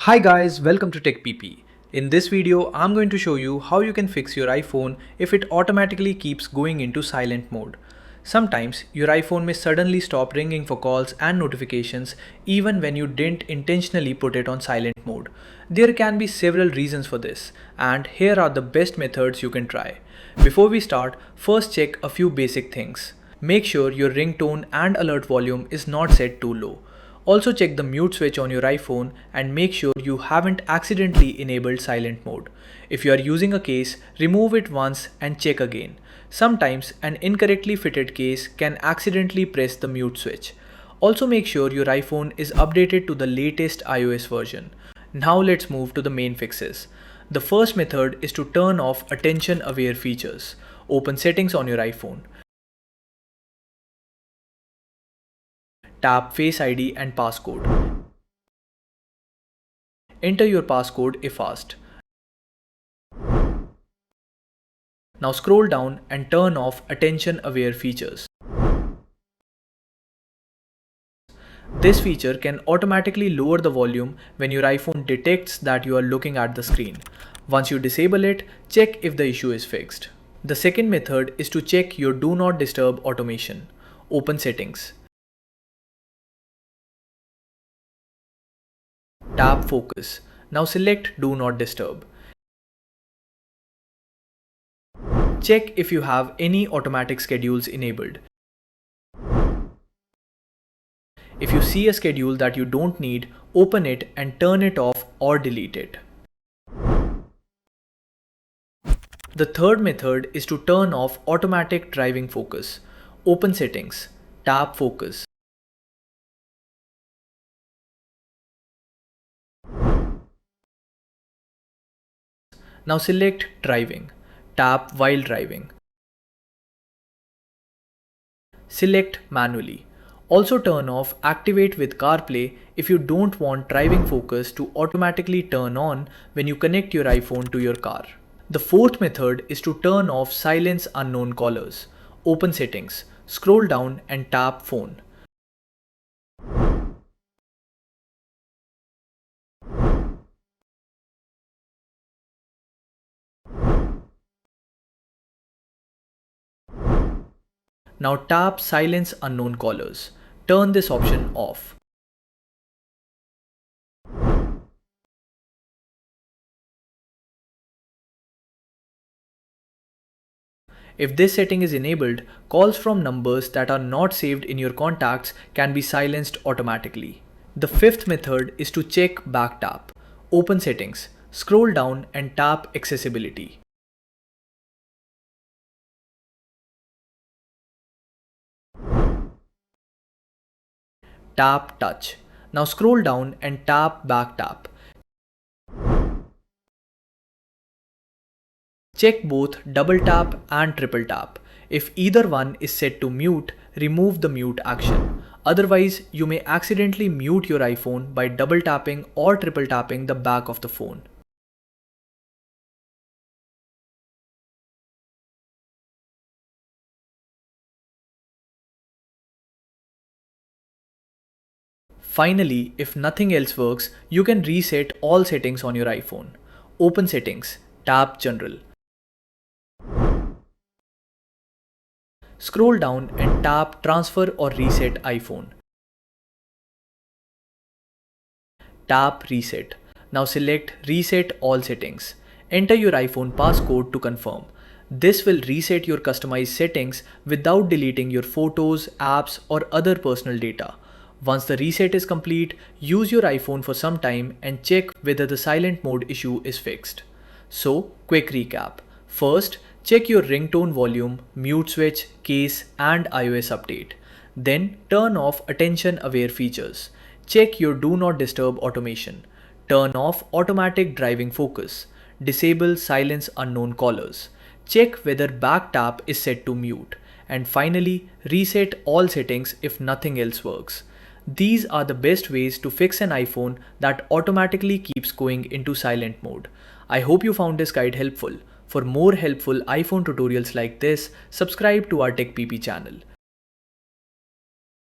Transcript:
Hi guys, welcome to TechPP. In this video, I'm going to show you how you can fix your iPhone if it automatically keeps going into silent mode. Sometimes your iPhone may suddenly stop ringing for calls and notifications even when you didn't intentionally put it on silent mode. There can be several reasons for this, and here are the best methods you can try. Before we start, first check a few basic things. Make sure your ringtone and alert volume is not set too low. Also check the mute switch on your iPhone and make sure you haven't accidentally enabled silent mode. If you are using a case, remove it once and check again. Sometimes an incorrectly fitted case can accidentally press the mute switch. Also make sure your iPhone is updated to the latest iOS version. Now let's move to the main fixes. The first method is to turn off attention aware features. Open settings on your iPhone. Tap Face ID and passcode. Enter your passcode if asked. Now scroll down and turn off attention aware features. This feature can automatically lower the volume when your iPhone detects that you are looking at the screen. Once you disable it, check if the issue is fixed. The second method is to check your Do Not Disturb automation. Open Settings. Tap Focus. Now select Do Not Disturb. Check if you have any automatic schedules enabled. If you see a schedule that you don't need, open it and turn it off or delete it. The third method is to turn off automatic driving focus. Open Settings. Tap Focus. Now select Driving. Tap While Driving. Select Manually. Also turn off Activate with CarPlay if you don't want driving focus to automatically turn on when you connect your iPhone to your car. The fourth method is to turn off Silence Unknown Callers. Open Settings. Scroll down and tap Phone. Now tap Silence Unknown Callers. Turn this option off. If this setting is enabled, calls from numbers that are not saved in your contacts can be silenced automatically. The fifth method is to check Back Tap. Open Settings. Scroll down and tap Accessibility. Tap Touch. Now scroll down and tap Back Tap. Check both double tap and triple tap. If either one is set to mute, remove the mute action. Otherwise, you may accidentally mute your iPhone by double tapping or triple tapping the back of the phone. Finally, if nothing else works, you can reset all settings on your iPhone. Open Settings. Tap General. Scroll down and tap Transfer or Reset iPhone. Tap Reset. Now select Reset All Settings. Enter your iPhone passcode to confirm. This will reset your customized settings without deleting your photos, apps, or other personal data. Once the reset is complete, use your iPhone for some time and check whether the silent mode issue is fixed. So, quick recap. First, check your ringtone volume, mute switch, case, and iOS update. Then, turn off attention aware features. Check your Do Not Disturb automation. Turn off automatic driving focus. Disable silence unknown callers. Check whether back tap is set to mute. And finally, reset all settings if nothing else works. These are the best ways to fix an iPhone that automatically keeps going into silent mode. I hope you found this guide helpful. For more helpful iPhone tutorials like this, subscribe to our TechPP channel.